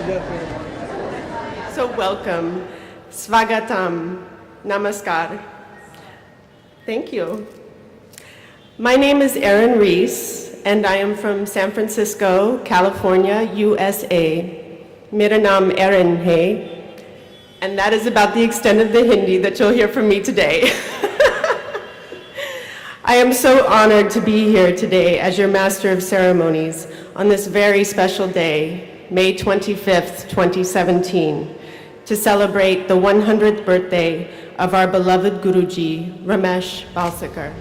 So welcome, Svagatam, Namaskar. Thank you. My name is Erin Reese, and I am from San Francisco, California, USA. Mera naam Erin hai, and that is about the extent of the Hindi that you'll hear from me today. I am so honored to be here today as your Master of Ceremonies on this very special day, May 25th, 2017, to celebrate the 100th birthday of our beloved Guruji, Ramesh Balsekar.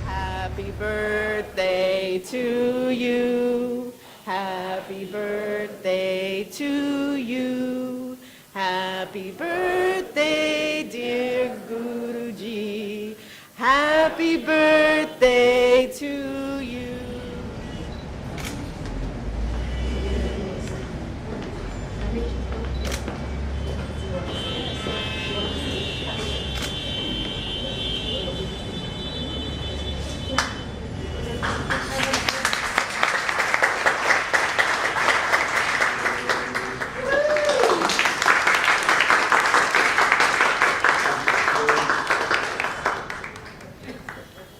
Happy birthday to you. Happy birthday to you. Happy birthday, dear Guruji. Happy birthday to you.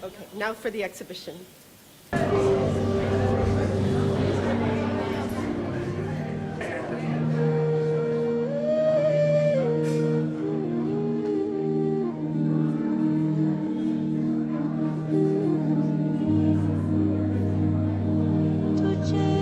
Okay, now for the exhibition. तुझे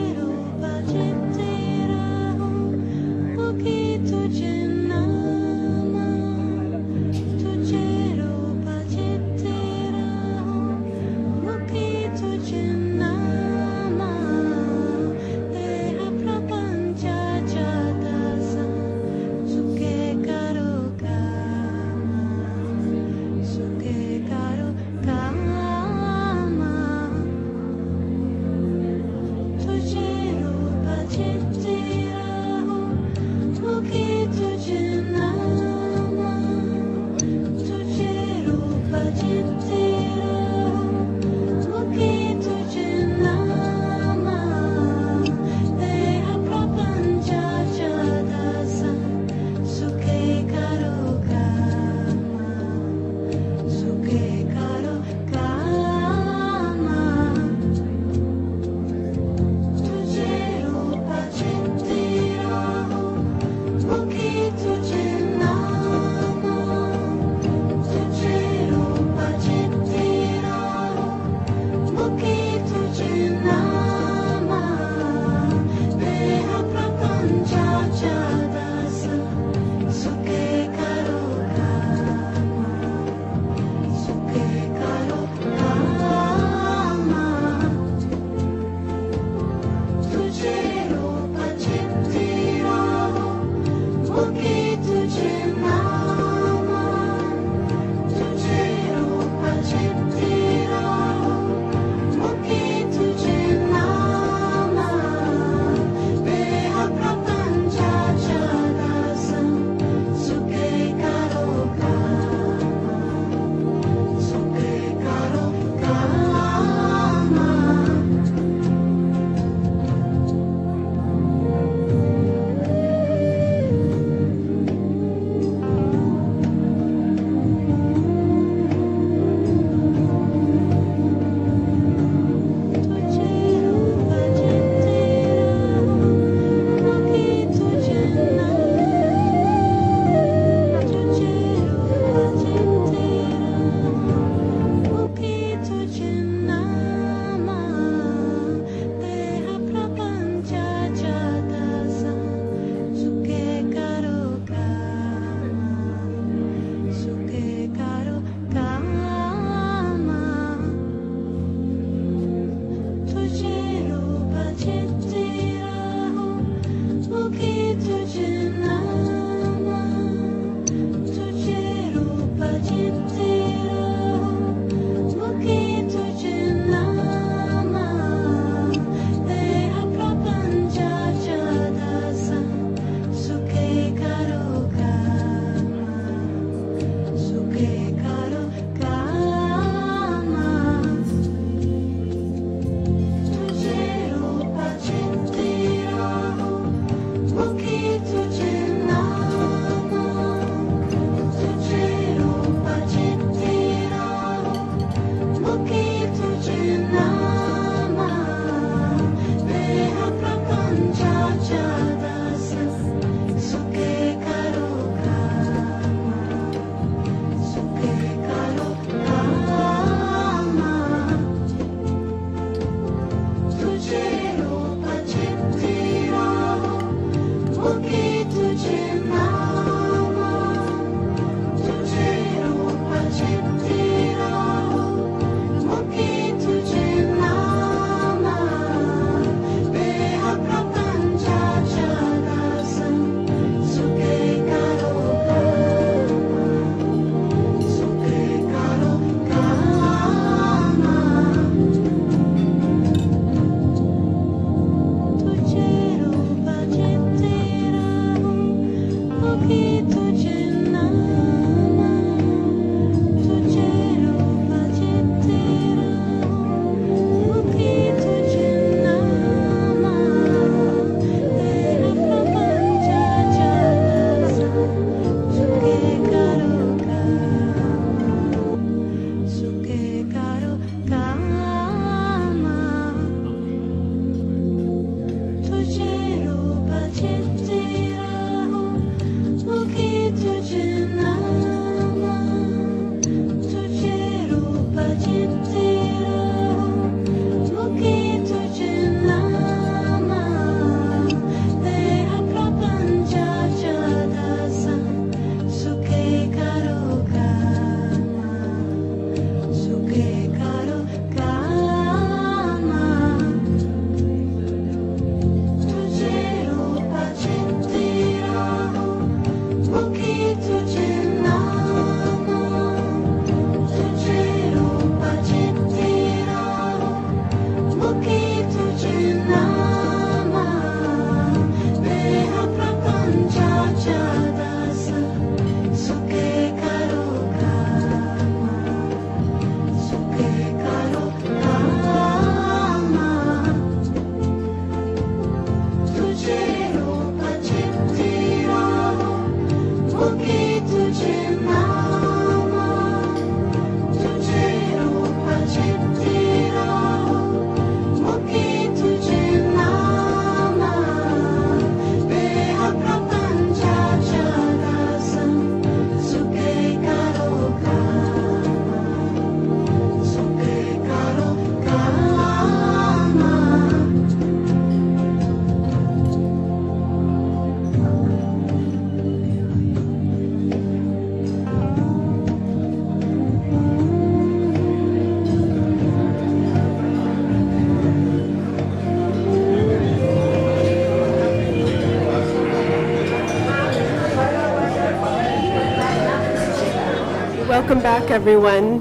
Welcome back, everyone.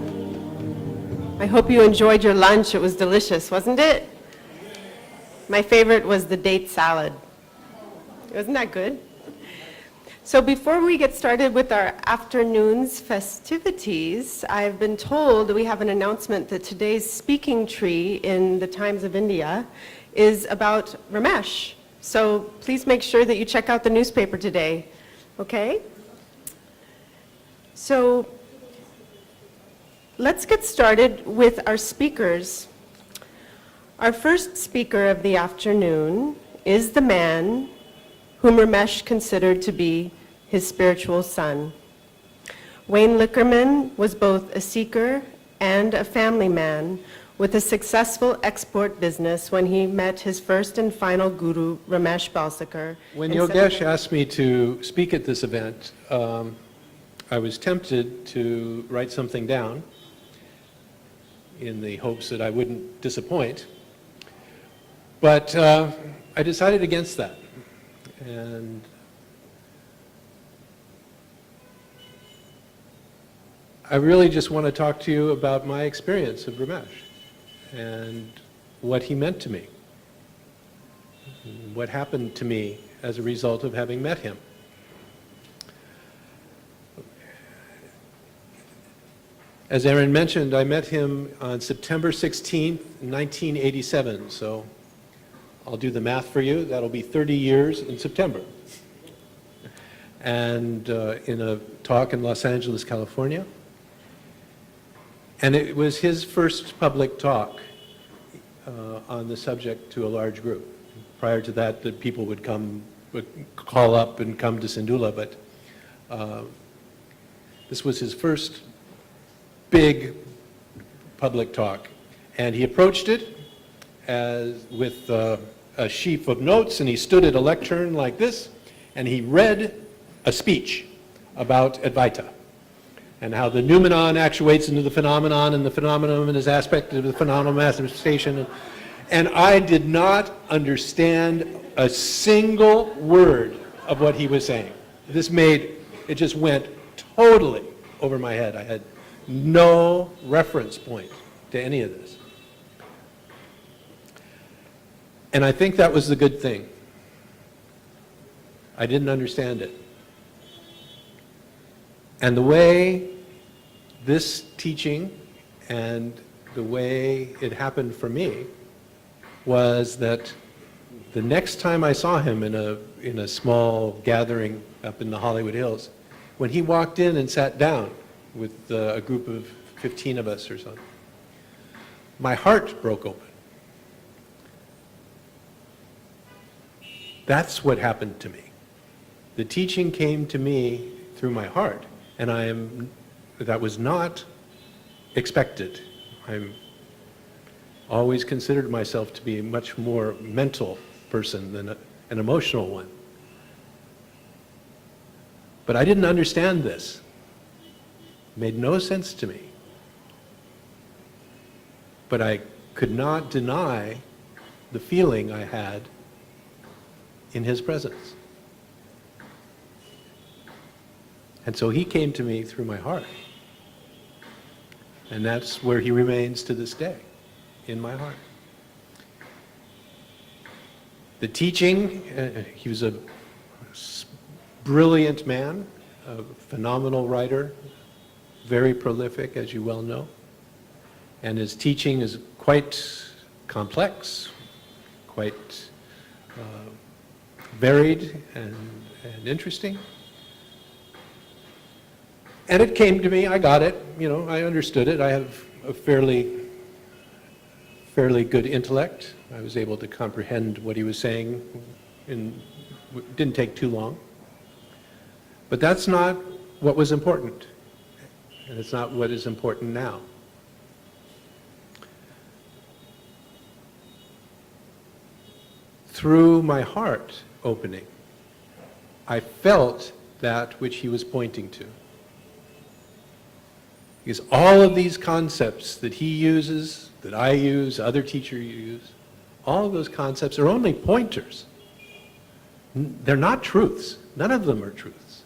I hope you enjoyed your lunch. It was delicious, wasn't it? My favorite was the date salad. Wasn't that good? So before we get started with our afternoon's festivities, I've been told we have an announcement that today's speaking tree in the Times of India is about Ramesh. So please make sure that you check out the newspaper today, okay? So let's get started with our speakers. Our first speaker of the afternoon is the man whom Ramesh considered to be his spiritual son. Wayne Lickerman was both a seeker and a family man with a successful export business when he met his first and final guru, Ramesh Balsekar. When Yogesh asked me to speak at this event, I was tempted to write something down in the hopes that I wouldn't disappoint, but I decided against that. And I really just want to talk to you about my experience of Ramesh and what he meant to me, what happened to me as a result of having met him. As Aaron mentioned, I met him on September 16th, 1987, so I'll do the math for you. That'll be 30 years in September. And in a talk in Los Angeles, California. And it was his first public talk on the subject to a large group. Prior to that, the people would call up and come to Sindula, but this was his first big public talk. And he approached it with a sheaf of notes, and he stood at a lectern like this, and he read a speech about Advaita, and how the noumenon actuates into the phenomenon, and the phenomenon is aspect of the phenomenal manifestation. And I did not understand a single word of what he was saying. It just went totally over my head. I had no reference point to any of this. And I think that was the good thing. I didn't understand it. And the way this teaching and the way it happened for me was that the next time I saw him in a small gathering up in the Hollywood Hills, when he walked in and sat down with a group of 15 of us or so, my heart broke open. That's what happened to me. The teaching came to me through my heart, and that was not expected. I'm always considered myself to be a much more mental person than an emotional one. But I didn't understand this. It made no sense to me. But I could not deny the feeling I had in his presence. And so he came to me through my heart. And that's where he remains to this day, in my heart. The teaching, he was a brilliant man, a phenomenal writer, very prolific, as you well know. And his teaching is quite complex, quite varied and interesting. And it came to me, I got it, I understood it. I have a fairly good intellect. I was able to comprehend what he was saying. It didn't take too long. But that's not what was important. And it's not what is important now. Through my heart opening, I felt that which he was pointing to. Because all of these concepts that he uses, that I use, other teachers use, all of those concepts are only pointers. They're not truths. None of them are truths.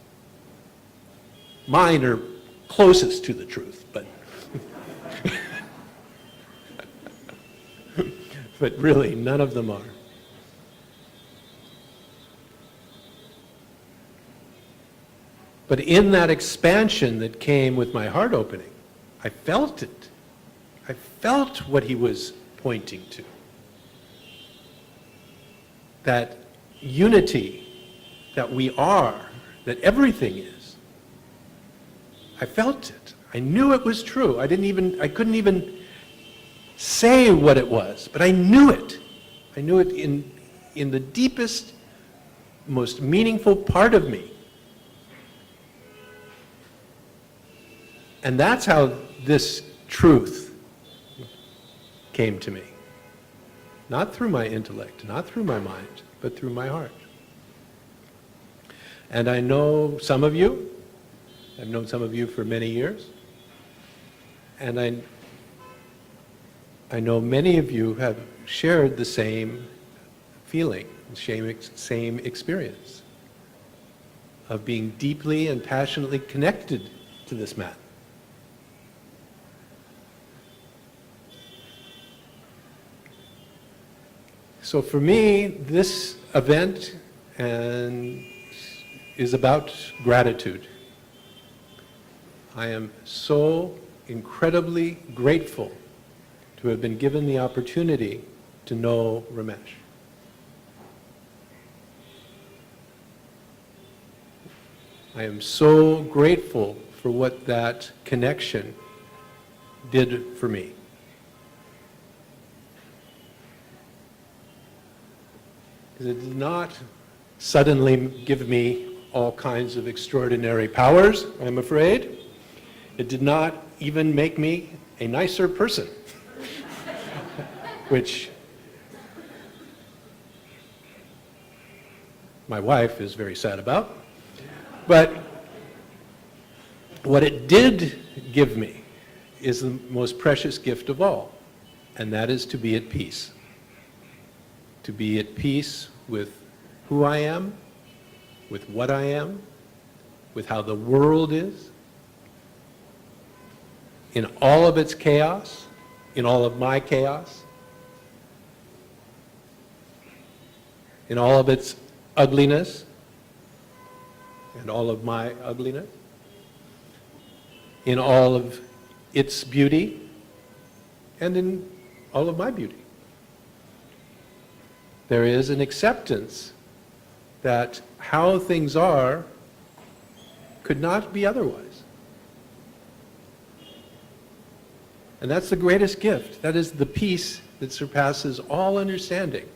Mine are closest to the truth, but but really, none of them are. But in that expansion that came with my heart opening, I felt it. I felt what he was pointing to. That unity, that we are, that everything is. I felt it. I knew it was true. I couldn't even say what it was, but I knew it. I knew it in the deepest, most meaningful part of me. And that's how this truth came to me. Not through my intellect, not through my mind, but through my heart. And I know some of you, I've known some of you for many years, and I know many of you have shared the same feeling, same experience of being deeply and passionately connected to this man. So for me, this event is about gratitude. I am so incredibly grateful to have been given the opportunity to know Ramesh. I am so grateful for what that connection did for me. Because it did not suddenly give me all kinds of extraordinary powers, I'm afraid. It did not even make me a nicer person, which my wife is very sad about. But what it did give me is the most precious gift of all, and that is to be at peace. To be at peace with who I am, with what I am, with how the world is, in all of its chaos, in all of my chaos, in all of its ugliness, and all of my ugliness, in all of its beauty, and in all of my beauty. There is an acceptance that how things are could not be otherwise. And that's the greatest gift. That is the peace that surpasses all understanding.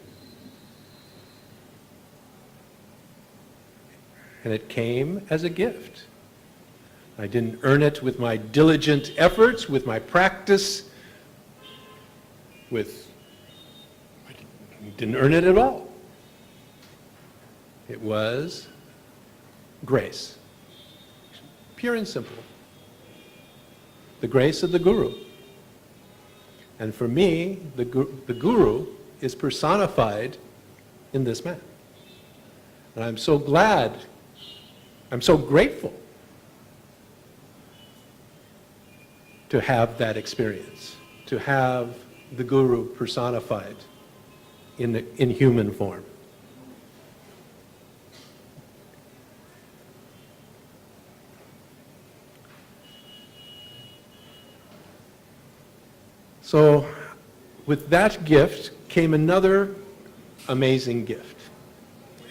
And it came as a gift. I didn't earn it with my diligent efforts, with my practice, I didn't earn it at all. It was grace, pure and simple. The grace of the Guru. And for me, the Guru is personified in this man. And I'm so glad, I'm so grateful to have that experience, to have the Guru personified in human form. So with that gift came another amazing gift.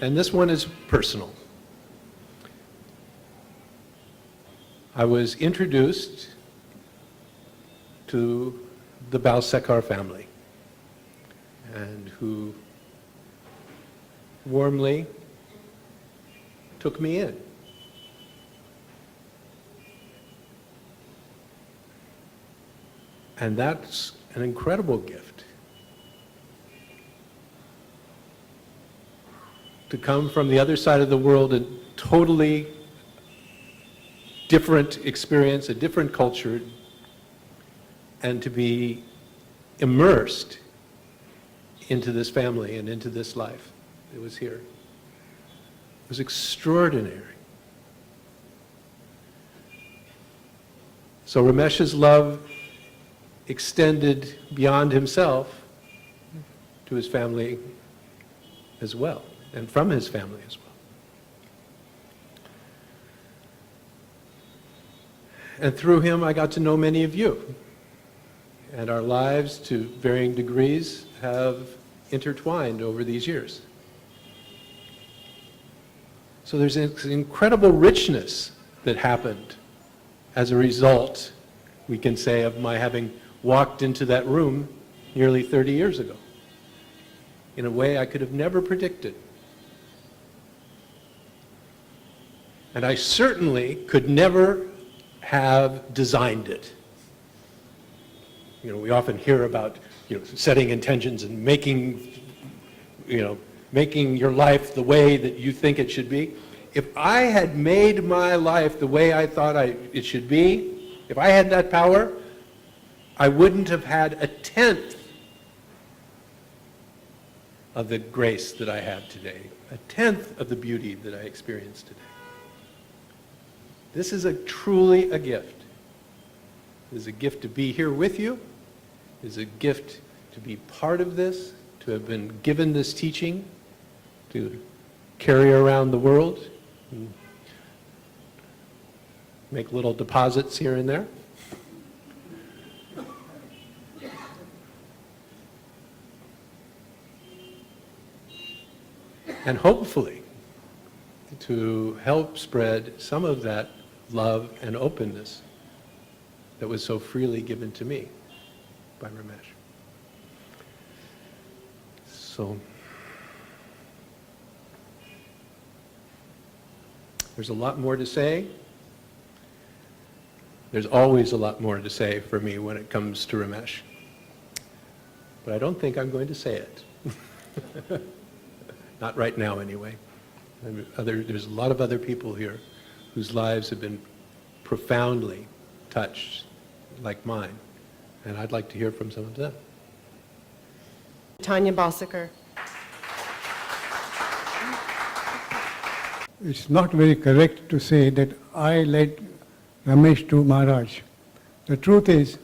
And this one is personal. I was introduced to the Balsekar family, and who warmly took me in. And that's an incredible gift. To come from the other side of the world, a totally different experience, a different culture, and to be immersed into this family and into this life that was here. It was extraordinary. So Ramesh's love extended beyond himself to his family as well, and from his family as well. And through him, I got to know many of you. And our lives, to varying degrees, have intertwined over these years. So there's an incredible richness that happened as a result, we can say, of my having walked into that room nearly 30 years ago in a way I could have never predicted. And I certainly could never have designed it. You know, we often hear about, setting intentions and making your life the way that you think it should be. If I had made my life the way I thought it should be, if I had that power, I wouldn't have had a tenth of the grace that I have today, a tenth of the beauty that I experience today. This is truly a gift. It is a gift to be here with you. It is a gift to be part of this, to have been given this teaching, to carry around the world, and make little deposits here and there. And hopefully, to help spread some of that love and openness that was so freely given to me by Ramesh. So, there's a lot more to say. There's always a lot more to say for me when it comes to Ramesh. But I don't think I'm going to say it. Not right now, anyway. There's a lot of other people here whose lives have been profoundly touched, like mine, and I'd like to hear from some of them. Tanya Balsekar. It's not very correct to say that I led Ramesh to Maharaj. The truth is,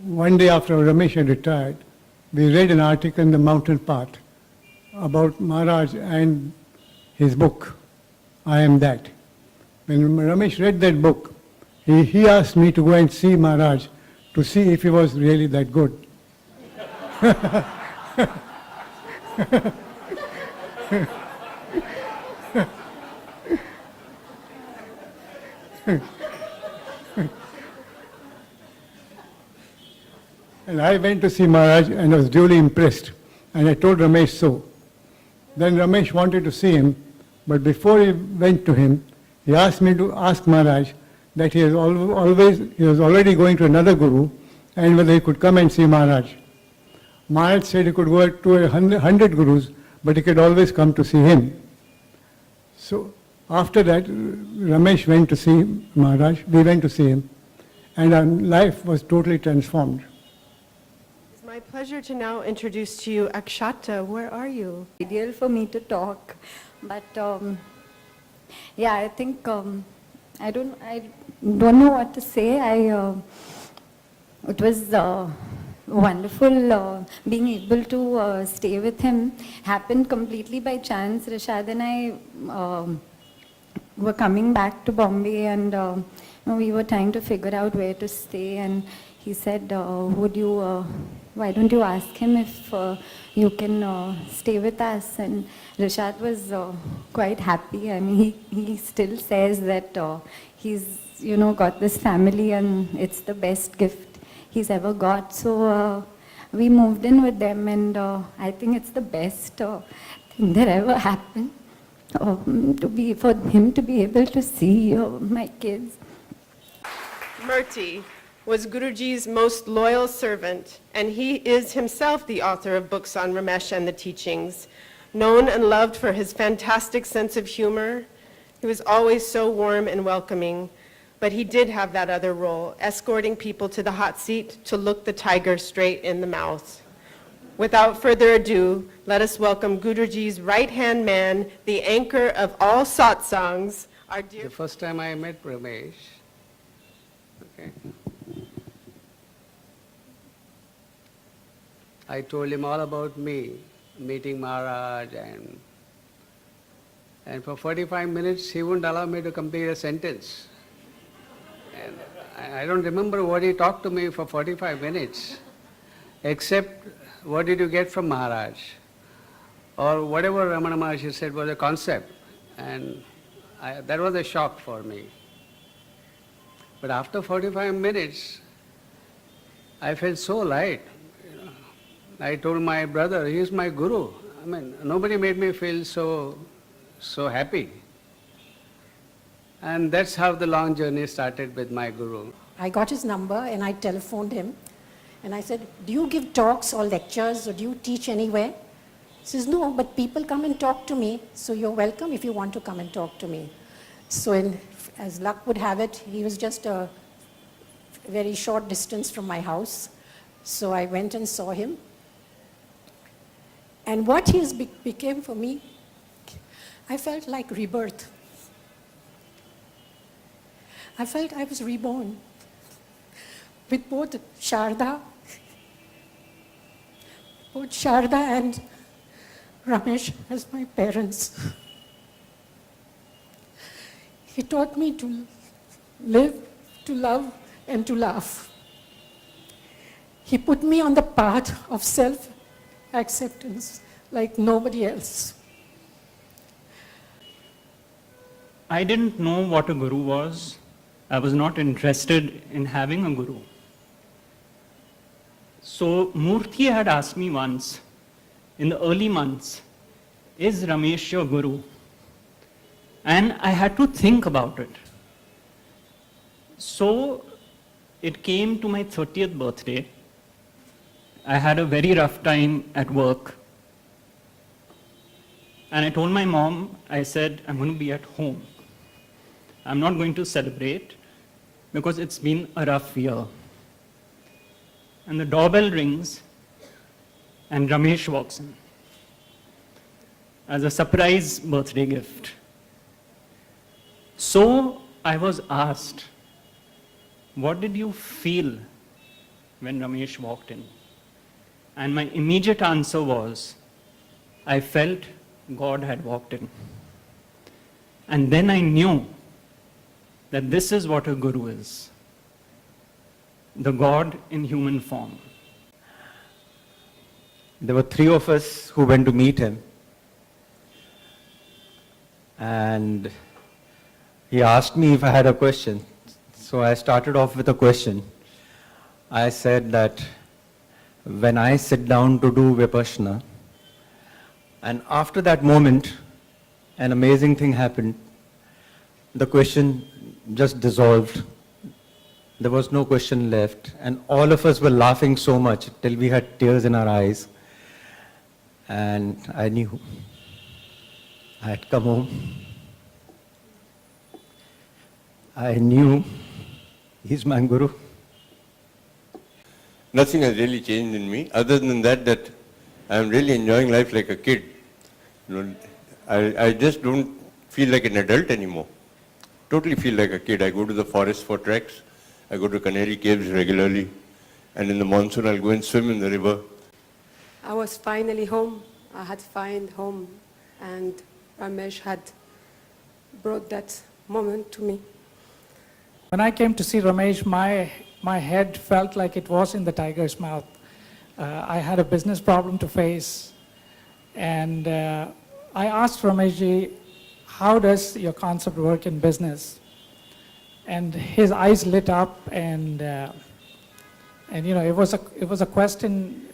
one day after Ramesh had retired, we read an article in the Mountain Path about Maharaj and his book, I Am That. When Ramesh read that book, he asked me to go and see Maharaj to see if he was really that good. And I went to see Maharaj and was duly impressed. And I told Ramesh so. Then Ramesh wanted to see him, but before he went to him, he asked me to ask Maharaj that he was already going to another guru, and whether he could come and see Maharaj. Maharaj said he could go to 100 gurus, but he could always come to see him. So after that, Ramesh went to see Maharaj, we went to see him, and our life was totally transformed. It's my pleasure to now introduce to you Akshata. Where are you? Ideal for me to talk, but I think I don't know what to say. It was wonderful being able to stay with him. Happened completely by chance. Rashad and I were coming back to Bombay, and we were trying to figure out where to stay, and he said, why don't you ask him if you can stay with us? And Rashad was quite happy. I mean, he still says that he's got this family and it's the best gift he's ever got. So we moved in with them, and I think it's the best thing that ever happened for him to be able to see my kids. Murti was Guruji's most loyal servant, and he is himself the author of books on Ramesh and the teachings. Known and loved for his fantastic sense of humor, he was always so warm and welcoming, but he did have that other role, escorting people to the hot seat to look the tiger straight in the mouth. Without further ado, let us welcome Guruji's right-hand man, the anchor of all satsangs, our dear... The first time I met Ramesh, okay, I told him all about me, meeting Maharaj, and for 45 minutes he wouldn't allow me to complete a sentence. And I don't remember what he talked to me for 45 minutes, except what did you get from Maharaj? Or whatever Ramana Maharshi said was a concept, and that was a shock for me. But after 45 minutes, I felt so light. I told my brother, he is my guru. I mean, nobody made me feel so happy. And that's how the long journey started with my guru. I got his number and I telephoned him and I said, do you give talks or lectures or do you teach anywhere? He says, no, but people come and talk to me, so you're welcome if you want to come and talk to me. So as luck would have it, he was just a very short distance from my house. So I went and saw him. And what he became for me, I felt like rebirth. I felt I was reborn with both Sharda and Ramesh as my parents. He taught me to live, to love, and to laugh. He put me on the path of self-acceptance like nobody else. I didn't know what a guru was. I was not interested in having a guru. So Murthy had asked me once, in the early months, is Ramesh your guru? And I had to think about it. So it came to my 30th birthday. I had a very rough time at work. And I told my mom, I said, I'm going to be at home. I'm not going to celebrate because it's been a rough year. And the doorbell rings and Ramesh walks in as a surprise birthday gift. So I was asked, what did you feel when Ramesh walked in? And my immediate answer was, I felt God had walked in. And then I knew that this is what a guru is. The God in human form. There were 3 of us who went to meet him. And he asked me if I had a question. So I started off with a question. I said that when I sit down to do Vipassana, and after that moment, an amazing thing happened. The question just dissolved. There was no question left. And all of us were laughing so much till we had tears in our eyes. And I knew I had come home. I knew he's my guru. Nothing has really changed in me, other than that I'm really enjoying life like a kid. I just don't feel like an adult anymore. Totally feel like a kid. I go to the forest for treks. I go to Canary Caves regularly. And in the monsoon, I'll go and swim in the river. I was finally home. I had found home. And Ramesh had brought that moment to me. When I came to see Ramesh, my head felt like it was in the tiger's mouth. I had a business problem to face. And I asked Rameshji, how does your concept work in business? And his eyes lit up, and you know, it was a question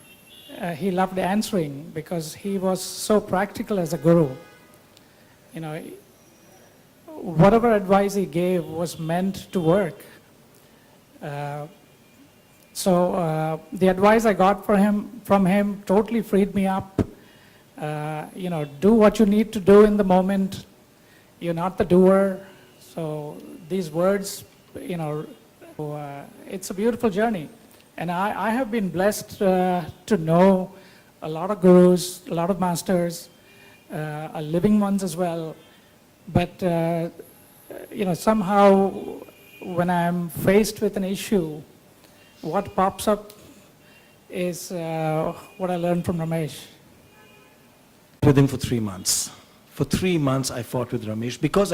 he loved answering because he was so practical as a guru. You know, whatever advice he gave was meant to work. So the advice I got from him totally freed me up. You know, do what you need to do in the moment. You're not the doer. So these words, you know, it's a beautiful journey. And I have been blessed to know a lot of gurus, a lot of masters, living ones as well. But, you know, somehow when I'm faced with an issue, what pops up is what I learned from Ramesh. With him for 3 months. For 3 months I fought with Ramesh because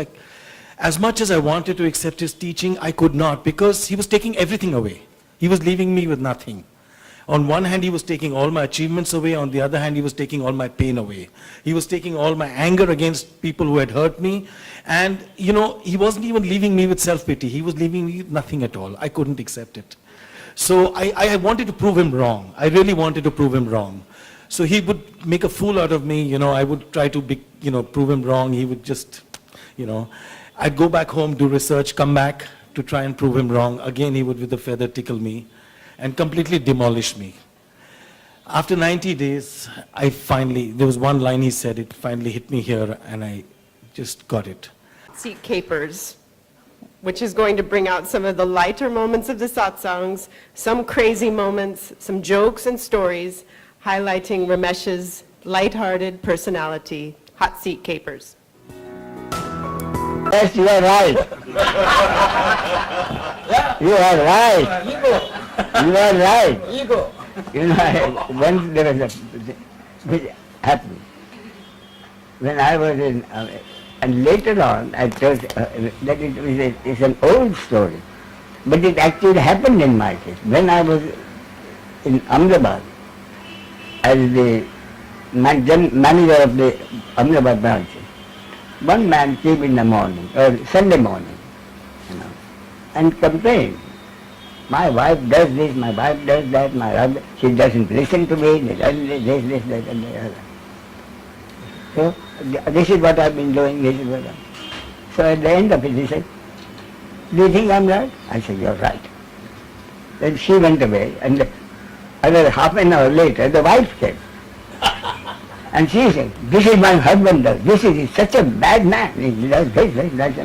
as much as I wanted to accept his teaching, I could not because he was taking everything away. He was leaving me with nothing. On one hand, he was taking all my achievements away. On the other hand, he was taking all my pain away. He was taking all my anger against people who had hurt me. And, you know, he wasn't even leaving me with self-pity. He was leaving me with nothing at all. I couldn't accept it. So I wanted to prove him wrong. I really wanted to prove him wrong. So he would make a fool out of me. You know, I would try to prove him wrong. He would just, I'd go back home, do research, come back to try and prove him wrong. Again, he would with a feather tickle me and completely demolish me. After 90 days, there was one line he said, it finally hit me here, and I just got it. Seat Capers, which is going to bring out some of the lighter moments of the satsangs, some crazy moments, some jokes and stories, highlighting Ramesh's lighthearted personality. Hot Seat Capers. Yes, you are right. You are right. You are right. You know, once there was which happened. When I was in, and later on I told that it's an old story, but it actually happened in my case. When I was in Ahmedabad, as the manager of the Ahmedabad branch, one man came in the morning, or Sunday morning, and complained. My wife does this, my wife does that, she doesn't listen to me, this, that, and the other. So, this is what I've been doing, this is what I'm. So at the end of it, he said, do you think I'm right? I said, you're right. Then she went away, and another half an hour later, the wife came. And she said, this is my husband does, this is such a bad man, he does this, that.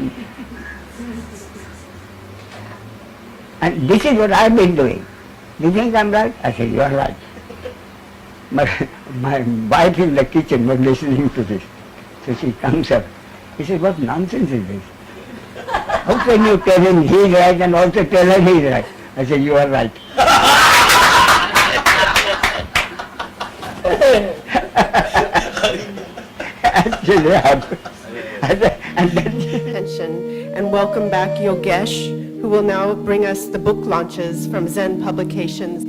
And this is what I've been doing. Do you think I'm right? I said, you are right. My wife in the kitchen was listening to this. So she comes up. He said, what nonsense is this? How can you tell him he's right and also tell her he's right? I said, you are right. Actually happened. Attention, and welcome back Yogesh, who will now bring us the book launches from Zen Publications.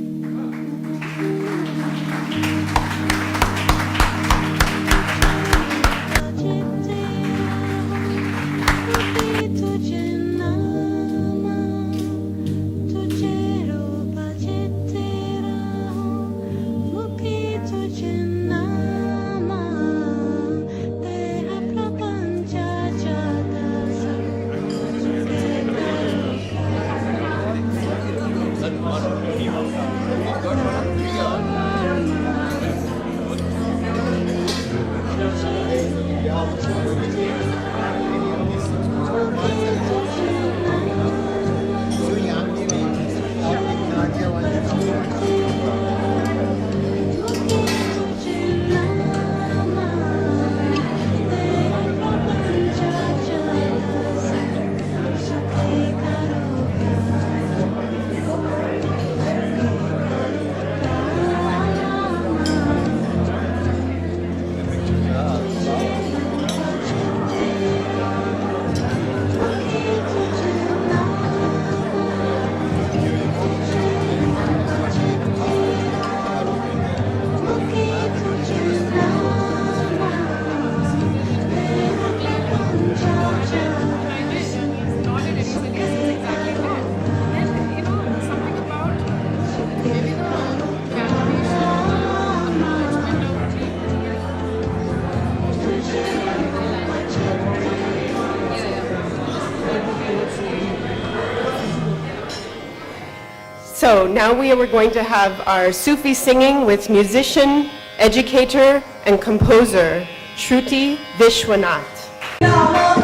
So now we are going to have our Sufi singing with musician, educator, and composer, Shruti Vishwanath. Oh,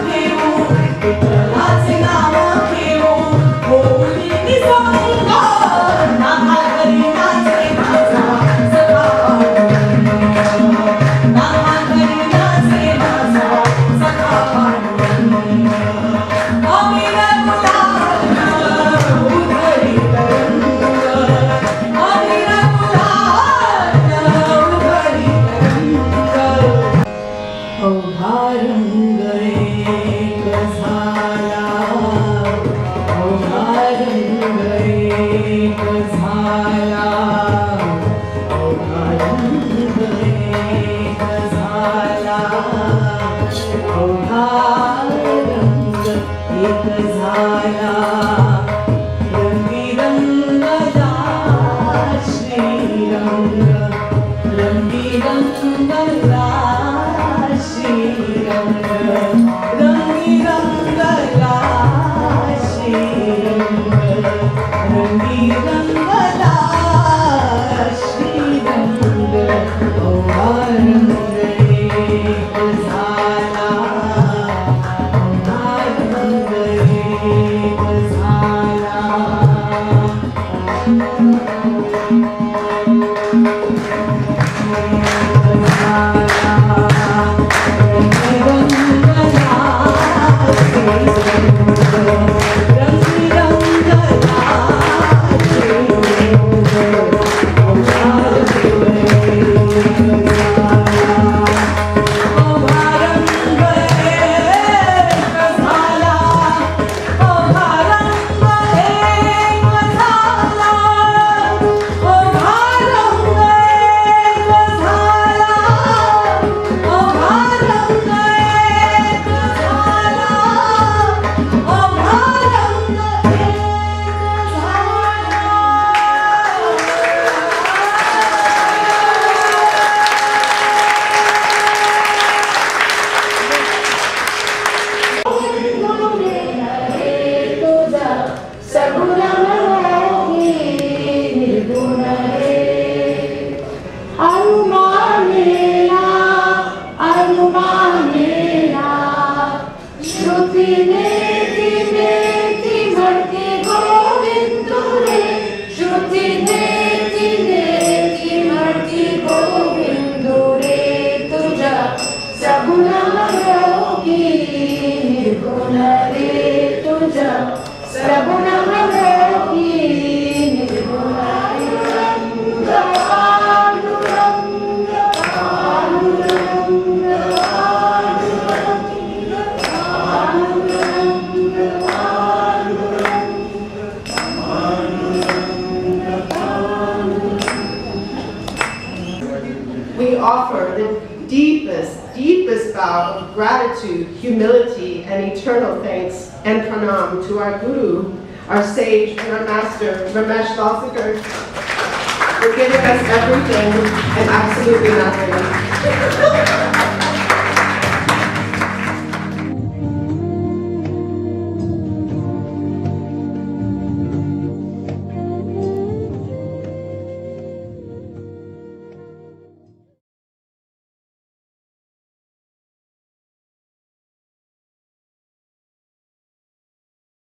We offer the deepest bow of gratitude, humility, and eternal thanks and pranam to our Guru, our sage, and our master, Ramesh Balsekar, for giving us everything and absolutely nothing.